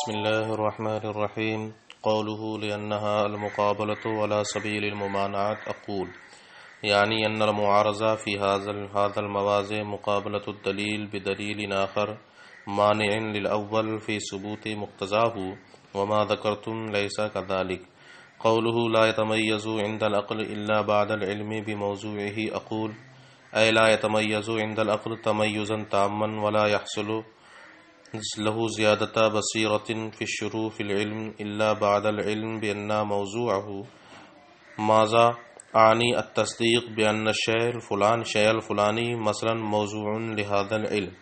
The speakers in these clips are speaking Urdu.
بسم الله الرحمن الرحيم. قوله لأنها المقابلة على سبيل الممانعات أقول يعني أن المعارضة في هذا المواضع مقابلة الدليل بدليل آخر مانع للأول في ثبوت مقتضاه وما ذكرتم ليس كذلك. قوله لا يتميز عند العقل إلا بعد العلم بموضوعه أقول أي لا يتميز عند العقل تميزا تاما ولا يحصل له زيادة بصيرة في الشروع في العلم إلا بعد العلم بأن موضوعه ماذا أعني التصديق بأن الشيء الفلاني مثلا موضوع لهذا العلم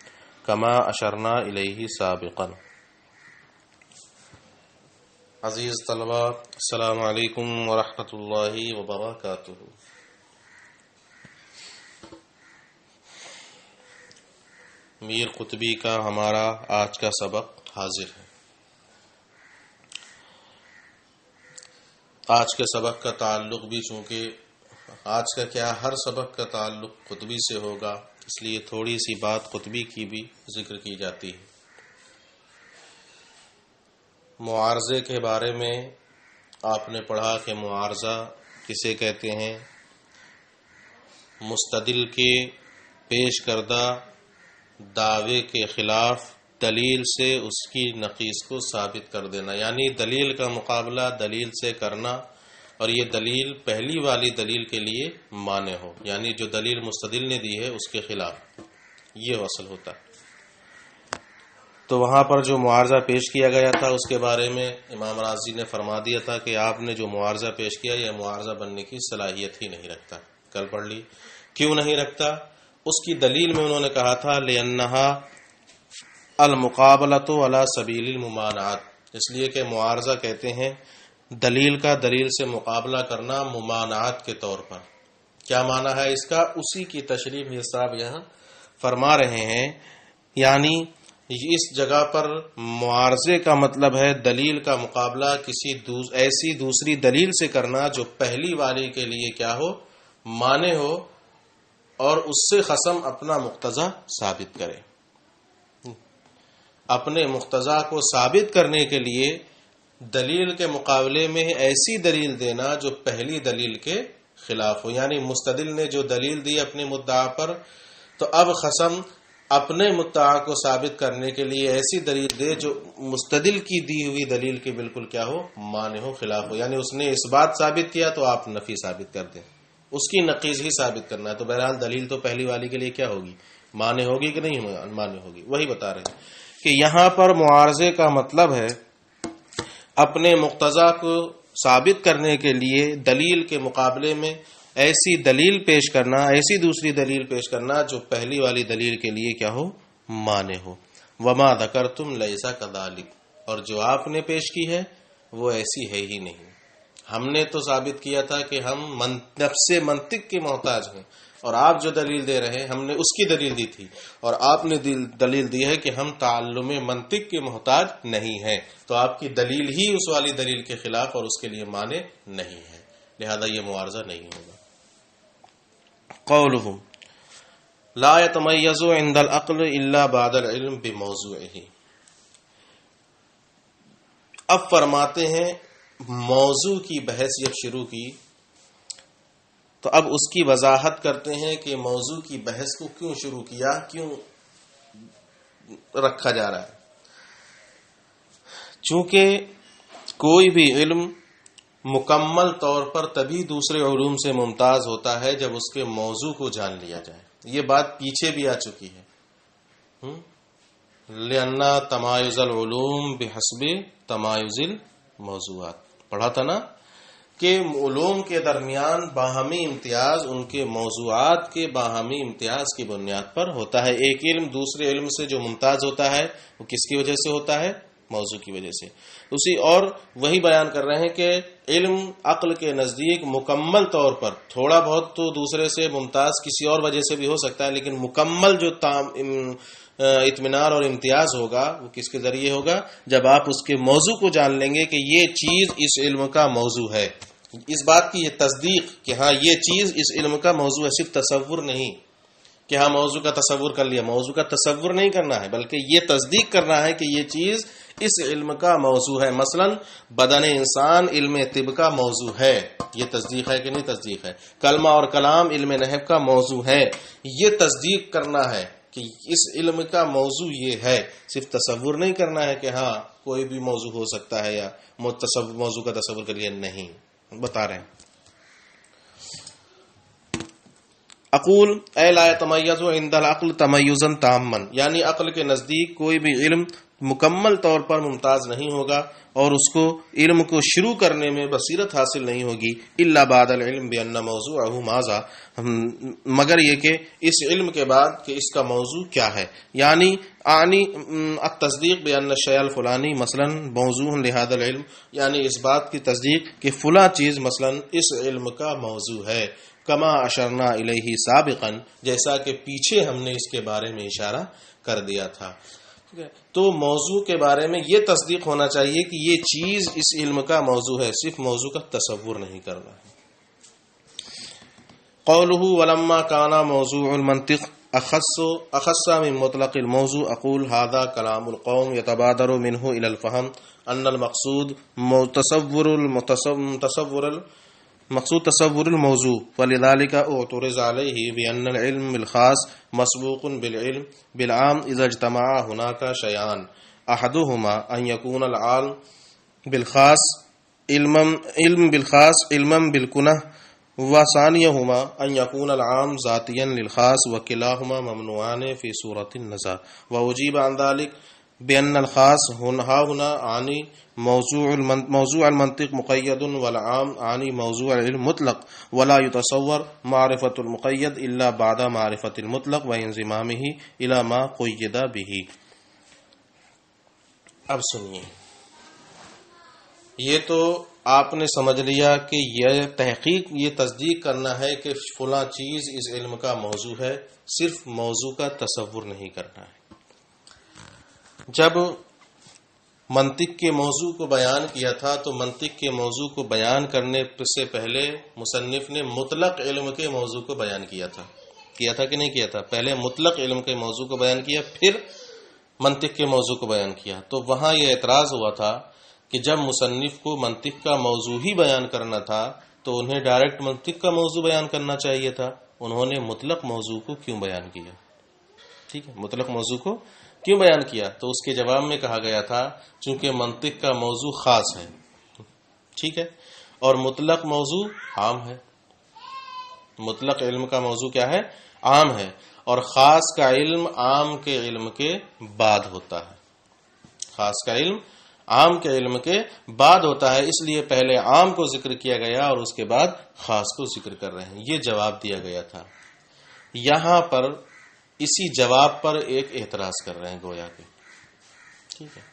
كما أشرنا إليه سابقا. عزیز طلباء، السلام علیکم ورحمۃ اللہ وبرکاتہ. میر قطبی کا ہمارا آج کا سبق حاضر ہے. آج کے سبق کا تعلق بھی چونکہ آج کا کیا ہر سبق کا تعلق قطبی سے ہوگا، اس لیے تھوڑی سی بات قطبی کی بھی ذکر کی جاتی ہے. معارضے کے بارے میں آپ نے پڑھا کہ معارضہ کسے کہتے ہیں؟ مستدل کے پیش کردہ دعوے کے خلاف دلیل سے اس کی نقیض کو ثابت کر دینا، یعنی دلیل کا مقابلہ دلیل سے کرنا، اور یہ دلیل پہلی والی دلیل کے لیے مانع ہو، یعنی جو دلیل مستدل نے دی ہے اس کے خلاف، یہ اصل ہوتا ہے. تو وہاں پر جو معارضہ پیش کیا گیا تھا اس کے بارے میں امام راضی نے فرما دیا تھا کہ آپ نے جو معارضہ پیش کیا یہ معارضہ بننے کی صلاحیت ہی نہیں رکھتا. کل پڑھ لی کیوں نہیں رکھتا. اس کی دلیل میں انہوں نے کہا تھا لِأَنَّهَا الْمُقَابَلَةُ عَلَى سَبِيلِ الْمُمَانَعَاتِ، اس لیے کہ معارضہ کہتے ہیں دلیل کا دلیل سے مقابلہ کرنا ممانعات کے طور پر. کیا معنی ہے اس کا؟ اسی کی تشریح میر صاحب یہاں فرما رہے ہیں. یعنی اس جگہ پر معارضے کا مطلب ہے دلیل کا مقابلہ کسی ایسی دوسری دلیل سے کرنا جو پہلی والی کے لیے کیا ہو، مانے ہو، اور اس سے قسم اپنا مقتضا ثابت کرے. اپنے مقتضا کو ثابت کرنے کے لیے دلیل کے مقابلے میں ایسی دلیل دینا جو پہلی دلیل کے خلاف ہو. یعنی مستدل نے جو دلیل دی اپنے مدعا پر، تو اب قسم اپنے مدعا کو ثابت کرنے کے لیے ایسی دلیل دے جو مستدل کی دی ہوئی دلیل کے بالکل کیا ہو، مانع ہو، خلاف ہو. یعنی اس نے اس بات ثابت کیا تو آپ نفی ثابت کر دیں، اس کی نقیض ہی ثابت کرنا ہے. تو بہرحال دلیل تو پہلی والی کے لیے کیا ہوگی، مانع ہوگی کہ نہیں مانع ہوگی. وہی بتا رہے ہیں کہ یہاں پر معارضے کا مطلب ہے اپنے مقتضا کو ثابت کرنے کے لیے دلیل کے مقابلے میں ایسی دلیل پیش کرنا، ایسی دوسری دلیل پیش کرنا جو پہلی والی دلیل کے لیے کیا ہو، مانے ہو. وما ذکرتم لیس کذالک، اور جو آپ نے پیش کی ہے وہ ایسی ہے ہی نہیں. ہم نے تو ثابت کیا تھا کہ ہم نفس منطق کے محتاج ہیں، اور آپ جو دلیل دے رہے ہیں ہم نے اس کی دلیل دی تھی، اور آپ نے دلیل دی ہے کہ ہم تعلم منطق کے محتاج نہیں ہیں. تو آپ کی دلیل ہی اس والی دلیل کے خلاف اور اس کے لیے مانے نہیں ہے، لہذا یہ معارضہ نہیں ہوگا. قولہ لا يتمیز عند العقل الا بعد العلم بموضوعه. اب فرماتے ہیں موضوع کی بحث جب شروع کی تو اب اس کی وضاحت کرتے ہیں کہ موضوع کی بحث کو کیوں شروع کیا، کیوں رکھا جا رہا ہے. چونکہ کوئی بھی علم مکمل طور پر تبھی دوسرے علوم سے ممتاز ہوتا ہے جب اس کے موضوع کو جان لیا جائے. یہ بات پیچھے بھی آ چکی ہے. لأن تمایز العلوم بحسب تمایز الموضوعات، پڑھا تھا نا کہ علوم کے درمیان باہمی امتیاز ان کے موضوعات کے باہمی امتیاز کی بنیاد پر ہوتا ہے. ایک علم دوسرے علم سے جو ممتاز ہوتا ہے وہ کس کی وجہ سے ہوتا ہے، موضوع کی وجہ سے. اور وہی بیان کر رہے ہیں کہ علم عقل کے نزدیک مکمل طور پر، تھوڑا بہت تو دوسرے سے ممتاز کسی اور وجہ سے بھی ہو سکتا ہے، لیکن مکمل جو اطمینان اور امتیاز ہوگا وہ کس کے ذریعے ہوگا، جب آپ اس کے موضوع کو جان لیں گے کہ یہ چیز اس علم کا موضوع ہے. اس بات کی یہ تصدیق کہ ہاں یہ چیز اس علم کا موضوع ہے، صرف تصور نہیں. کہ ہاں موضوع کا تصور کر لیا. موضوع کا تصور نہیں کرنا ہے بلکہ یہ تصدیق کرنا ہے کہ یہ چیز اس علم کا موضوع ہے. مثلا بدن انسان علم طب کا موضوع ہے. یہ تصدیق ہے کہ نہیں تصدیق ہے. کلمہ اور کلام علم نحو کا موضوع ہے. یہ تصدیق کرنا ہے کہ اس علم کا موضوع یہ ہے. صرف تصور نہیں کرنا ہے کہ ہاں کوئی بھی موضوع ہو سکتا ہے یا موضوع کا تصور کر لیا. نہیں بتا رہے ہیں. اقول اے لا یتمیز عند العقل تمیزا تاما، یعنی عقل کے نزدیک کوئی بھی علم مکمل طور پر ممتاز نہیں ہوگا اور اس کو علم کو شروع کرنے میں بصیرت حاصل نہیں ہوگی. الا بعد العلم بان موضوعه ماذا، مگر یہ کہ اس علم کے بعد کہ اس کا موضوع کیا ہے. یعنی التصدیق بان الشیء الفلانی مثلا موضوع لهذا العلم، یعنی اس بات کی تصدیق کہ فلاں چیز مثلا اس علم کا موضوع ہے. کما اشرنا الیہ سابقا، جیسا کہ پیچھے ہم نے اس کے بارے میں اشارہ کر دیا تھا. تو موضوع کے بارے میں یہ تصدیق ہونا چاہیے کہ یہ چیز اس علم کا موضوع ہے، صرف موضوع کا تصور نہیں کرنا ہے. قوله ولما كان موضوع المنطق اخص من مطلق الموضوع، اقول هذا كلام القوم يتبادر منه الى الفهم ان المقصود تصور الموضوع، ولذلك اعترض عليه بأن العلم بالخاص مسبوق بالعلم بالعام إذا اجتمع هناك شيئان أحدهما أن يكون العالم بالخاص علم بالخاص علما بالكنه، وثانيهما أن يكون العام ذاتيا للخاص، وكلاهما ممنوعان في سورة النساء. وأجيب عن ذلك بأن الخاص هنا عني موضوع المنطق مقید والعام عني موضوع العلم مطلق، ولا يتصور معرفة المقید إلا بعد معرفة المطلق وانضمامه إلى ما قید به. اب سنیے، یہ تو آپ نے سمجھ لیا کہ یہ تحقیق، یہ تصدیق کرنا ہے کہ فلاں چیز اس علم کا موضوع ہے، صرف موضوع کا تصور نہیں کرنا ہے. جب منطق کے موضوع کو بیان کیا تھا تو منطق کے موضوع کو بیان کرنے سے پہلے مصنف نے مطلق علم کے موضوع کو بیان کیا تھا کہ نہیں کیا تھا؟ پہلے مطلق علم کے موضوع کو بیان کیا، پھر منطق کے موضوع کو بیان کیا. تو وہاں یہ اعتراض ہوا تھا کہ جب مصنف کو منطق کا موضوع ہی بیان کرنا تھا تو انہیں ڈائریکٹ منطق کا موضوع بیان کرنا چاہیے تھا. انہوں نے مطلق موضوع کو کیوں بیان کیا؟ ٹھیک ہے، مطلق موضوع کو کیوں بیان کیا؟ تو اس کے جواب میں کہا گیا تھا چونکہ منطق کا موضوع خاص ہے، ٹھیک ہے، اور مطلق موضوع عام ہے. مطلق علم کا موضوع کیا ہے؟ عام ہے، اور خاص کا علم عام کے علم کے بعد ہوتا ہے. خاص کا علم عام کے علم کے بعد ہوتا ہے، اس لیے پہلے عام کو ذکر کیا گیا اور اس کے بعد خاص کو ذکر کر رہے ہیں. یہ جواب دیا گیا تھا. یہاں پر اسی جواب پر ایک اعتراض کر رہے ہیں گویا کہ، ٹھیک ہے،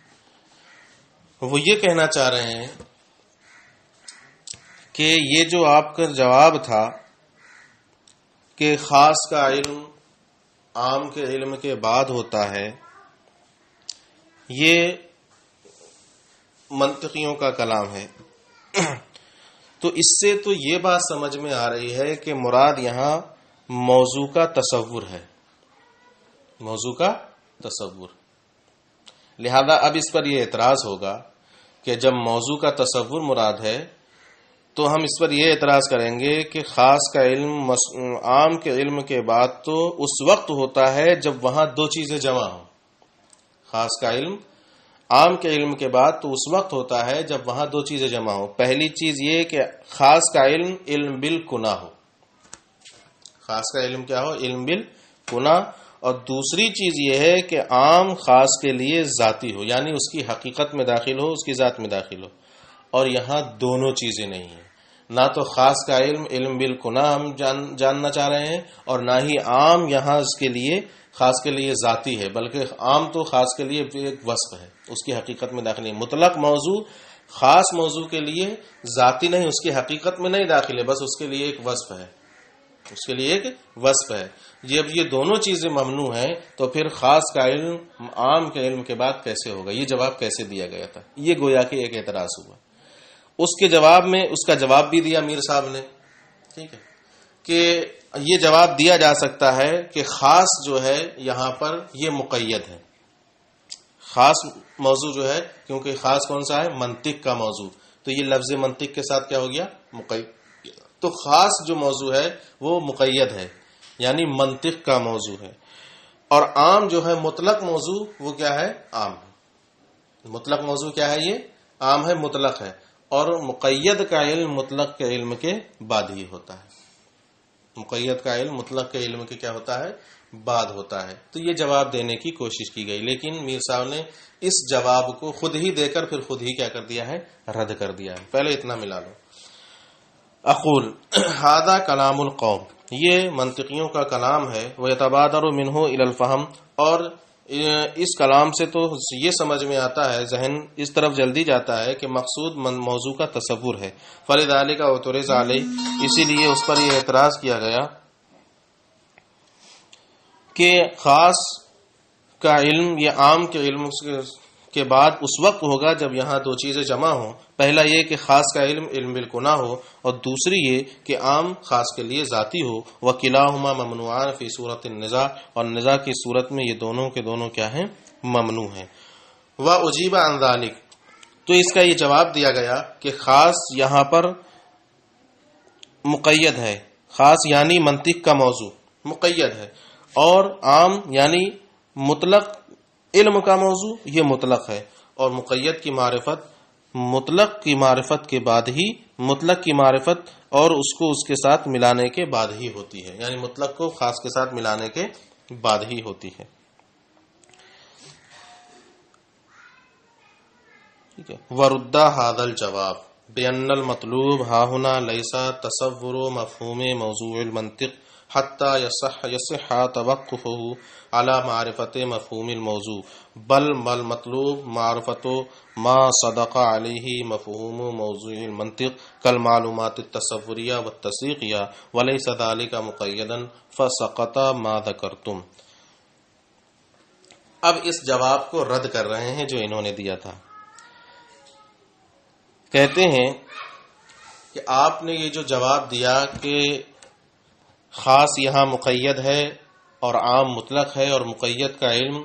وہ یہ کہنا چاہ رہے ہیں کہ یہ جو آپ کا جواب تھا کہ خاص کا علم عام کے علم کے بعد ہوتا ہے، یہ منطقیوں کا کلام ہے. تو اس سے تو یہ بات سمجھ میں آ رہی ہے کہ مراد یہاں موضوع کا تصور ہے، موضوع کا تصور. لہذا اب اس پر یہ اعتراض ہوگا کہ جب موضوع کا تصور مراد ہے تو ہم اس پر یہ اعتراض کریں گے کہ خاص کا علم عام کے علم کے بعد تو اس وقت ہوتا ہے جب وہاں دو چیزیں جمع ہوں. خاص کا علم عام کے علم کے بعد تو اس وقت ہوتا ہے جب وہاں دو چیزیں جمع ہوں. پہلی چیز یہ کہ خاص کا علم علم بالکنا ہو. خاص کا علم کیا ہو؟ علم بالکنا. اور دوسری چیز یہ ہے کہ عام خاص کے لیے ذاتی ہو، یعنی اس کی حقیقت میں داخل ہو، اس کی ذات میں داخل ہو. اور یہاں دونوں چیزیں نہیں ہیں. نہ تو خاص کا علم علم بالکنا ہم جاننا چاہ رہے ہیں، اور نہ ہی عام یہاں اس کے لیے خاص کے لیے ذاتی ہے، بلکہ عام تو خاص کے لیے ایک وصف ہے، اس کی حقیقت میں داخل نہیں. مطلق موضوع خاص موضوع کے لیے ذاتی نہیں، اس کی حقیقت میں نہیں داخل ہے، بس اس کے لیے ایک وصف ہے، اس کے لیے ایک وصف ہے. جب یہ دونوں چیزیں ممنوع ہیں تو پھر خاص کا علم عام کے علم کے بعد کیسے ہوگا؟ یہ جواب کیسے دیا گیا تھا؟ یہ گویا کہ ایک اعتراض ہوا. اس کے جواب میں اس کا جواب بھی دیا میر صاحب نے، ٹھیک ہے، کہ یہ جواب دیا جا سکتا ہے کہ خاص جو ہے یہاں پر یہ مقید ہے. خاص موضوع جو ہے، کیونکہ خاص کون سا ہے؟ منطق کا موضوع، تو یہ لفظ منطق کے ساتھ کیا ہو گیا؟ مقید. تو خاص جو موضوع ہے وہ مقید ہے، یعنی منطق کا موضوع ہے. اور عام جو ہے مطلق موضوع وہ کیا ہے؟ عام ہے. مطلق موضوع کیا ہے؟ یہ عام ہے، مطلق ہے. اور مقید کا علم مطلق کے علم کے بعد ہی ہوتا ہے. مقید کا علم مطلق کے علم کے کیا ہوتا ہے؟ بعد ہوتا ہے. تو یہ جواب دینے کی کوشش کی گئی، لیکن میر صاحب نے اس جواب کو خود ہی دے کر پھر خود ہی کیا کر دیا ہے؟ رد کر دیا ہے. پہلے اتنا ملا لو. اقول ھذا کلام القوم، یہ منطقیوں کا کلام ہے. ویتبادر منہ الی الفہم، اور اس کلام سے تو یہ سمجھ میں آتا ہے، ذہن اس طرف جلدی جاتا ہے کہ مقصود موضوع کا تصور ہے. فلذلک اعترض علیہ، اسی لیے اس پر یہ اعتراض کیا گیا کہ خاص کا علم یہ عام کے علم کے بعد اس وقت ہوگا جب یہاں دو چیزیں جمع ہوں. پہلا یہ کہ خاص کا علم علم بالکنا ہو، اور دوسری یہ کہ عام خاص کے لیے ذاتی ہو. وکلاہما ممنوعان فی صورت النزاع، اور نزاع کی صورت میں یہ دونوں کے دونوں کیا ہیں؟ ممنوع ہیں. واجیب عن ذلک، تو اس کا یہ جواب دیا گیا کہ خاص یہاں پر مقید ہے. خاص یعنی منطق کا موضوع مقید ہے، اور عام یعنی مطلق علم کا موضوع یہ مطلق ہے. اور مقید کی معرفت مطلق کی معرفت کے بعد ہی، مطلق کی معرفت اور اس کو اس کے ساتھ ملانے کے بعد ہی ہوتی ہے، یعنی مطلق کو خاص کے ساتھ ملانے کے بعد ہی ہوتی ہے. ٹھیک ہے. ورد ھذا الجواب بأن المطلوب ها هنا ليس تصور مفهوم موضوع المنطق حتى يصح توقفه على معرفة مفهوم الموضوع، بل المطلوب معرفة ما صدق عليه مفهوم موضوع المنطق كالمعلومات التصورية والتصديقية، وليس ذلك مقيدا فسقط ما ذكرتم. اب اس جواب کو رد کر رہے ہیں جو انہوں نے دیا تھا. کہتے ہیں کہ آپ نے یہ جو جواب دیا کہ خاص یہاں مقید ہے اور عام مطلق ہے، اور مقید کا علم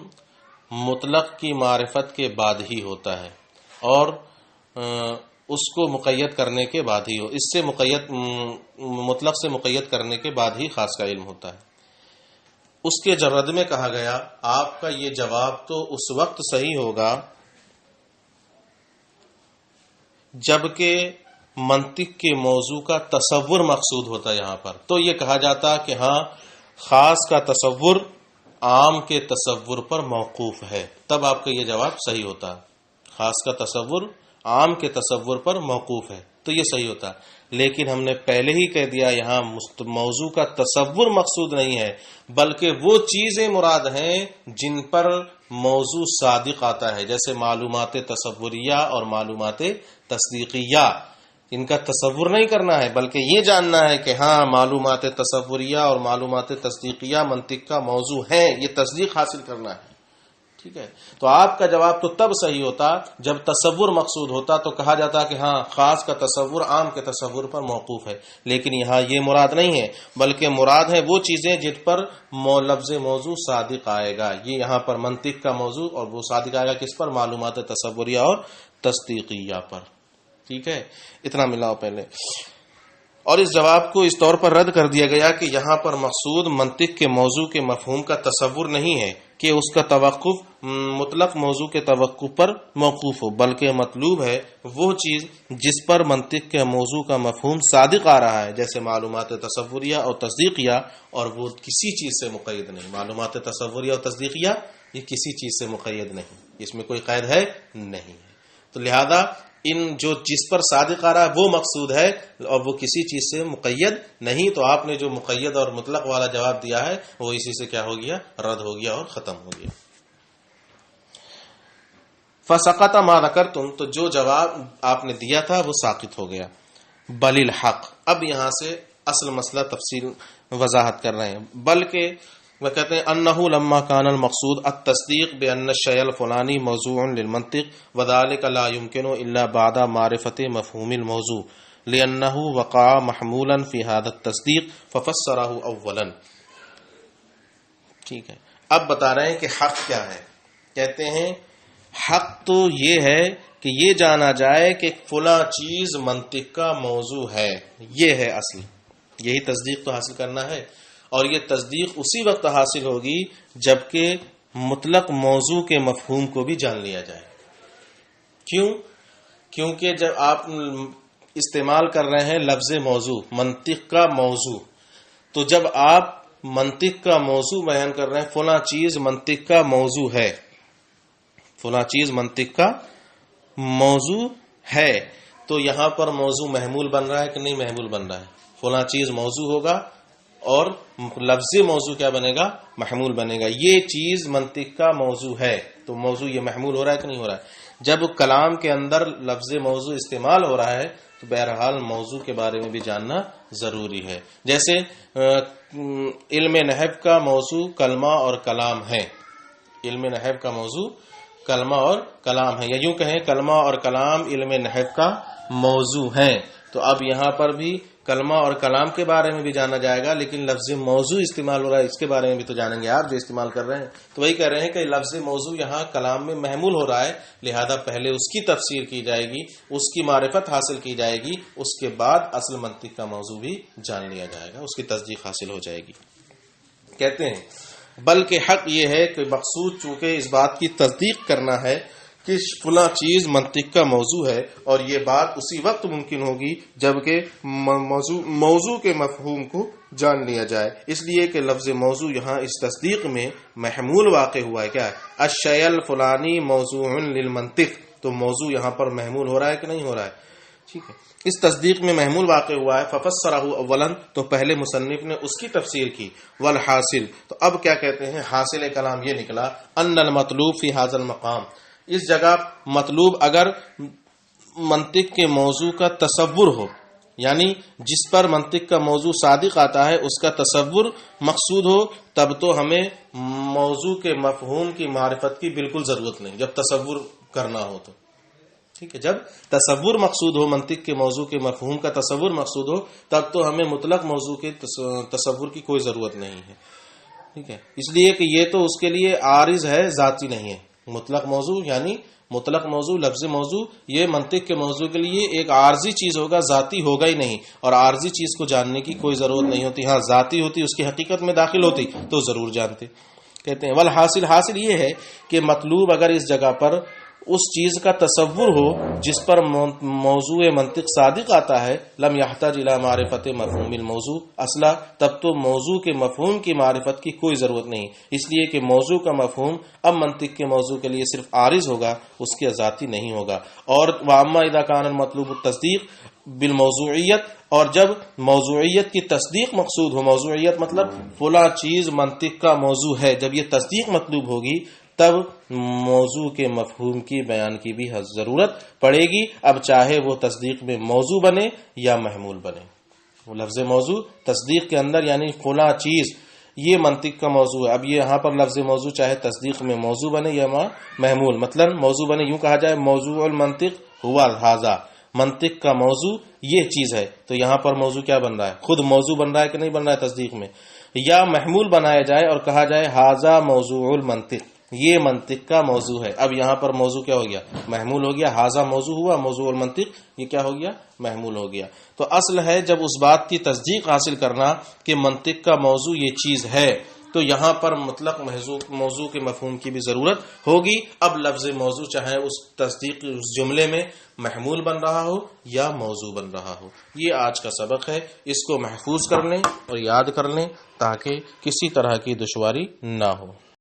مطلق کی معرفت کے بعد ہی ہوتا ہے، اور اس کو مقید کرنے کے بعد ہی اس سے مطلق سے مقید کرنے کے بعد ہی خاص کا علم ہوتا ہے. اس کے رد میں کہا گیا آپ کا یہ جواب تو اس وقت صحیح ہوگا جبکہ منطق کے موضوع کا تصور مقصود ہوتا. یہاں پر تو یہ کہا جاتا کہ ہاں خاص کا تصور عام کے تصور پر موقوف ہے، تب آپ کا یہ جواب صحیح ہوتا. خاص کا تصور عام کے تصور پر موقوف ہے تو یہ صحیح ہوتا. لیکن ہم نے پہلے ہی کہہ دیا یہاں موضوع کا تصور مقصود نہیں ہے، بلکہ وہ چیزیں مراد ہیں جن پر موضوع صادق آتا ہے، جیسے معلومات تصوریہ اور معلومات تصدیقیہ. ان کا تصور نہیں کرنا ہے بلکہ یہ جاننا ہے کہ ہاں معلومات تصوریہ اور معلومات تصدیقیہ منطق کا موضوع ہیں، یہ تصدیق حاصل کرنا ہے. ٹھیک ہے. تو آپ کا جواب تو تب صحیح ہوتا جب تصور مقصود ہوتا، تو کہا جاتا کہ ہاں خاص کا تصور عام کے تصور پر موقوف ہے. لیکن یہاں یہ مراد نہیں ہے، بلکہ مراد ہے وہ چیزیں جن پر لفظ موضوع صادق آئے گا. یہ یہاں پر منطق کا موضوع، اور وہ صادق آئے گا کس پر؟ معلومات تصوریہ اور تصدیقیہ پر. ٹھیک ہے. اتنا ملاؤ پہلے. اور اس جواب کو اس طور پر رد کر دیا گیا کہ یہاں پر مقصود منطق کے موضوع کے مفہوم کا تصور نہیں ہے کہ اس کا توقف مطلق موضوع کے توقف پر موقوف ہو، بلکہ مطلوب ہے وہ چیز جس پر منطق کے موضوع کا مفہوم صادق آ رہا ہے، جیسے معلومات تصوریہ اور تصدیقیہ، اور وہ کسی چیز سے مقید نہیں. معلومات تصوریہ اور تصدیقیہ یہ کسی چیز سے مقید نہیں، اس میں کوئی قید ہے نہیں. تو لہذا جس پر صادق آ رہا ہے وہ مقصود ہے، اور وہ کسی چیز سے مقید نہیں. تو آپ نے جو مقید اور مطلق والا جواب دیا ہے وہ اسی سے کیا ہو گیا؟ رد ہو گیا اور ختم ہو گیا. فسقط ما ذکرتم، تو جو جواب آپ نے دیا تھا وہ ساقط ہو گیا. بل الحق، اب یہاں سے اصل مسئلہ تفصیل وضاحت کر رہے ہیں. بلکہ وہ کہتے ہیں انه لما كان المقصود التصدیق بان الشيء الفلاني موضوع للمنطق وذلك لا يمكن الا بعد معرفة مفهوم الموضوع. لأنه وقع محمولا في هذا التصدیق ففسره اولا. ٹھیک ہے، اب بتا رہے ہیں کہ حق کیا ہے. کہتے ہیں حق تو یہ ہے کہ یہ جانا جائے کہ فلاں چیز منطق کا موضوع ہے. یہ ہے اصل، یہی تصدیق تو حاصل کرنا ہے. اور یہ تصدیق اسی وقت حاصل ہوگی جبکہ مطلق موضوع کے مفہوم کو بھی جان لیا جائے. کیوں؟ کیونکہ جب آپ استعمال کر رہے ہیں لفظ موضوع، منطق کا موضوع، تو جب آپ منطق کا موضوع بیان کر رہے ہیں، فلاں چیز منطق کا موضوع ہے، فلاں چیز منطق کا موضوع ہے، تو یہاں پر موضوع محمول بن رہا ہے کہ نہیں محمول بن رہا ہے؟ فلاں چیز موضوع ہوگا اور لفظ موضوع کیا بنے گا؟ محمول بنے گا. یہ چیز منطق کا موضوع ہے، تو موضوع یہ محمول ہو رہا ہے کہ نہیں ہو رہا ہے؟ جب کلام کے اندر لفظ موضوع استعمال ہو رہا ہے تو بہرحال موضوع کے بارے میں بھی جاننا ضروری ہے. جیسے علم نحو کا موضوع کلمہ اور کلام ہے. علم نحو کا موضوع کلمہ اور کلام ہے، یا یوں کہیں کلمہ اور کلام علم نحو کا موضوع ہے. تو اب یہاں پر بھی کلمہ اور کلام کے بارے میں بھی جانا جائے گا، لیکن لفظ موضوع استعمال ہو رہا ہے، اس کے بارے میں بھی تو جانیں گے آپ جو استعمال کر رہے ہیں. تو وہی کہہ رہے ہیں کہ لفظ موضوع یہاں کلام میں محمول ہو رہا ہے، لہذا پہلے اس کی تفسیر کی جائے گی، اس کی معرفت حاصل کی جائے گی، اس کے بعد اصل منطق کا موضوع بھی جان لیا جائے گا، اس کی تصدیق حاصل ہو جائے گی. کہتے ہیں بلکہ حق یہ ہے کہ مقصود چونکہ اس بات کی تصدیق کرنا ہے کہ فلاں چیز منطق کا موضوع ہے، اور یہ بات اسی وقت ممکن ہوگی جبکہ موضوع کے مفہوم کو جان لیا جائے. اس لیے کہ لفظ موضوع یہاں اس تصدیق میں محمول واقع ہوا ہے. کیا ہے؟ الشیء الفلانی موضوع للمنطق. تو موضوع یہاں پر محمول ہو رہا ہے کہ نہیں ہو رہا ہے؟ ٹھیک ہے، اس تصدیق میں محمول واقع ہوا ہے. ففسرہ اولا، تو پہلے مصنف نے اس کی تفسیر کی. والحاصل، تو اب کیا کہتے ہیں؟ حاصل کلام یہ نکلا ان المطلوب فی ھذا المقام، اس جگہ مطلوب اگر منطق کے موضوع کا تصور ہو، یعنی جس پر منطق کا موضوع صادق آتا ہے اس کا تصور مقصود ہو، تب تو ہمیں موضوع کے مفہوم کی معرفت کی بالکل ضرورت نہیں، جب تصور کرنا ہو تو. ٹھیک ہے، جب تصور مقصود ہو، منطق کے موضوع کے مفہوم کا تصور مقصود ہو، تب تو ہمیں مطلق موضوع کے تصور کی کوئی ضرورت نہیں ہے. ٹھیک ہے، اس لیے کہ یہ تو اس کے لیے عارض ہے، ذاتی نہیں ہے. مطلق موضوع یعنی مطلق موضوع، لفظ موضوع، یہ منطق کے موضوع کے لیے ایک عارضی چیز ہوگا، ذاتی ہوگا ہی نہیں. اور عارضی چیز کو جاننے کی کوئی ضرورت نہیں ہوتی. ہاں ذاتی ہوتی، اس کی حقیقت میں داخل ہوتی تو ضرور جانتے. کہتے ہیں والحاصل، حاصل یہ ہے کہ مطلوب اگر اس جگہ پر اس چیز کا تصور ہو جس پر موضوع منطق صادق آتا ہے، لم يحتاج الى معرفت مفہوم الموضوع اصلا، تب تو موضوع کے مفہوم کی معرفت کی کوئی ضرورت نہیں، اس لیے کہ موضوع کا مفہوم اب منطق کے موضوع کے لیے صرف عارض ہوگا، اس کے ذاتی نہیں ہوگا. اور واما اذا كان المطلوب التصدیق بالموضوعیت، اور جب موضوعیت کی تصدیق مقصود ہو، موضوعیت مطلب فلاں چیز منطق کا موضوع ہے، جب یہ تصدیق مطلوب ہوگی تب موضوع کے مفہوم کی بیان کی بھی ضرورت پڑے گی، اب چاہے وہ تصدیق میں موضوع بنے یا محمول بنے. وہ لفظ موضوع تصدیق کے اندر یعنی فلاں چیز یہ منطق کا موضوع ہے. اب یہ یہاں پر لفظ موضوع چاہے تصدیق میں موضوع بنے یا محمول، مثلا موضوع بنے، یوں کہا جائے موضوع المنطق ہوا ھذا، منطق کا موضوع یہ چیز ہے، تو یہاں پر موضوع کیا بن رہا ہے؟ خود موضوع بن رہا ہے کہ نہیں بن رہا ہے تصدیق میں. یا محمول بنایا جائے اور کہا جائے ھذا موضوع المنطق، یہ منطق کا موضوع ہے. اب یہاں پر موضوع کیا ہو گیا؟ محمول ہو گیا. ھذا موضوع ہوا، موضوع المنطق یہ کیا ہو گیا؟ محمول ہو گیا. تو اصل ہے جب اس بات کی تصدیق حاصل کرنا کہ منطق کا موضوع یہ چیز ہے، تو یہاں پر مطلق موضوع کے مفہوم کی بھی ضرورت ہوگی. اب لفظ موضوع چاہے اس تصدیق اس جملے میں محمول بن رہا ہو یا موضوع بن رہا ہو. یہ آج کا سبق ہے، اس کو محفوظ کر لیں اور یاد کر لیں تاکہ کسی طرح کی دشواری نہ ہو.